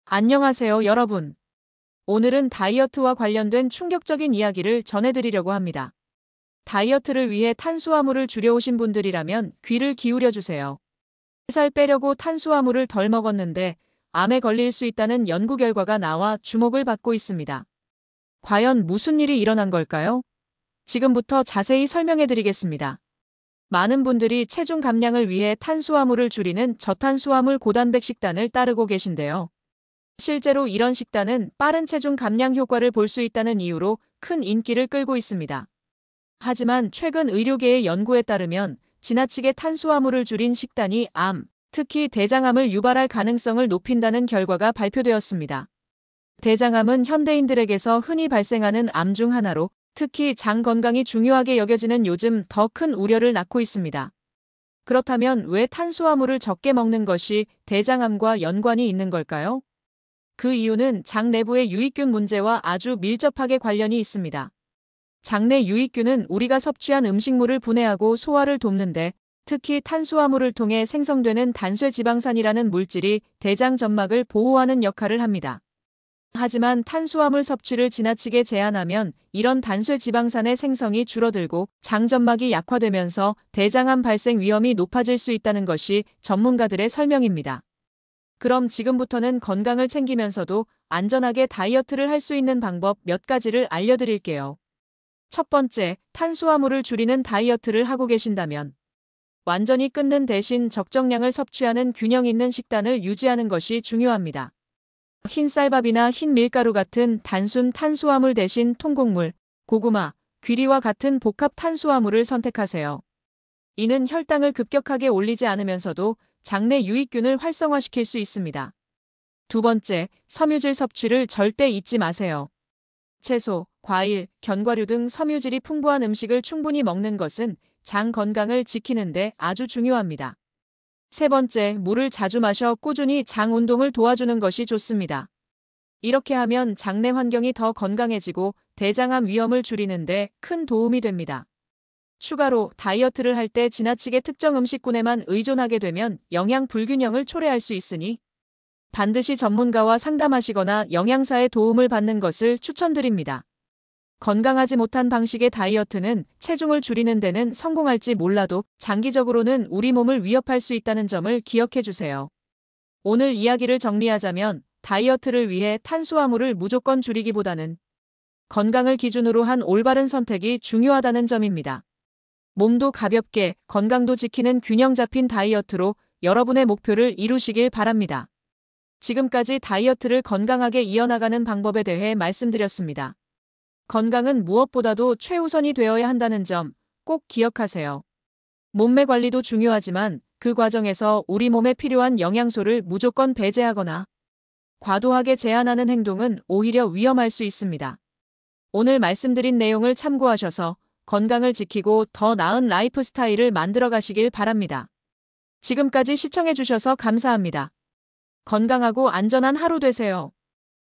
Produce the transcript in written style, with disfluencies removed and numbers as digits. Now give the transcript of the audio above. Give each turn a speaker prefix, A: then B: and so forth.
A: 안녕하세요, 여러분. 오늘은 다이어트와 관련된 충격적인 이야기를 전해드리려고 합니다. 다이어트를 위해 탄수화물을 줄여오신 분들이라면 귀를 기울여 주세요. 살 빼려고 탄수화물을 덜 먹었는데 암에 걸릴 수 있다는 연구 결과가 나와 주목을 받고 있습니다. 과연 무슨 일이 일어난 걸까요? 지금부터 자세히 설명해드리겠습니다. 많은 분들이 체중 감량을 위해 탄수화물을 줄이는 저탄수화물 고단백 식단을 따르고 계신데요. 실제로 이런 식단은 빠른 체중 감량 효과를 볼 수 있다는 이유로 큰 인기를 끌고 있습니다. 하지만 최근 의료계의 연구에 따르면 지나치게 탄수화물을 줄인 식단이 암, 특히 대장암을 유발할 가능성을 높인다는 결과가 발표되었습니다. 대장암은 현대인들에게서 흔히 발생하는 암 중 하나로 특히 장 건강이 중요하게 여겨지는 요즘 더 큰 우려를 낳고 있습니다. 그렇다면 왜 탄수화물을 적게 먹는 것이 대장암과 연관이 있는 걸까요? 그 이유는 장 내부의 유익균 문제와 아주 밀접하게 관련이 있습니다. 장내 유익균은 우리가 섭취한 음식물을 분해하고 소화를 돕는데 특히 탄수화물을 통해 생성되는 단쇄지방산이라는 물질이 대장 점막을 보호하는 역할을 합니다. 하지만 탄수화물 섭취를 지나치게 제한하면 이런 단쇄지방산의 생성이 줄어들고 장 점막이 약화되면서 대장암 발생 위험이 높아질 수 있다는 것이 전문가들의 설명입니다. 그럼 지금부터는 건강을 챙기면서도 안전하게 다이어트를 할 수 있는 방법 몇 가지를 알려드릴게요. 첫 번째, 탄수화물을 줄이는 다이어트를 하고 계신다면 완전히 끊는 대신 적정량을 섭취하는 균형 있는 식단을 유지하는 것이 중요합니다. 흰 쌀밥이나 흰 밀가루 같은 단순 탄수화물 대신 통곡물, 고구마, 귀리와 같은 복합 탄수화물을 선택하세요. 이는 혈당을 급격하게 올리지 않으면서도 장내 유익균을 활성화시킬 수 있습니다. 두 번째, 섬유질 섭취를 절대 잊지 마세요. 채소, 과일, 견과류 등 섬유질이 풍부한 음식을 충분히 먹는 것은 장 건강을 지키는데 아주 중요합니다. 세 번째, 물을 자주 마셔 꾸준히 장 운동을 도와주는 것이 좋습니다. 이렇게 하면 장내 환경이 더 건강해지고 대장암 위험을 줄이는데 큰 도움이 됩니다. 추가로 다이어트를 할 때 지나치게 특정 음식군에만 의존하게 되면 영양 불균형을 초래할 수 있으니 반드시 전문가와 상담하시거나 영양사의 도움을 받는 것을 추천드립니다. 건강하지 못한 방식의 다이어트는 체중을 줄이는 데는 성공할지 몰라도 장기적으로는 우리 몸을 위협할 수 있다는 점을 기억해 주세요. 오늘 이야기를 정리하자면 다이어트를 위해 탄수화물을 무조건 줄이기보다는 건강을 기준으로 한 올바른 선택이 중요하다는 점입니다. 몸도 가볍게 건강도 지키는 균형 잡힌 다이어트로 여러분의 목표를 이루시길 바랍니다. 지금까지 다이어트를 건강하게 이어나가는 방법에 대해 말씀드렸습니다. 건강은 무엇보다도 최우선이 되어야 한다는 점 꼭 기억하세요. 몸매 관리도 중요하지만 그 과정에서 우리 몸에 필요한 영양소를 무조건 배제하거나 과도하게 제한하는 행동은 오히려 위험할 수 있습니다. 오늘 말씀드린 내용을 참고하셔서 건강을 지키고 더 나은 라이프 스타일을 만들어 가시길 바랍니다. 지금까지 시청해 주셔서 감사합니다. 건강하고 안전한 하루 되세요.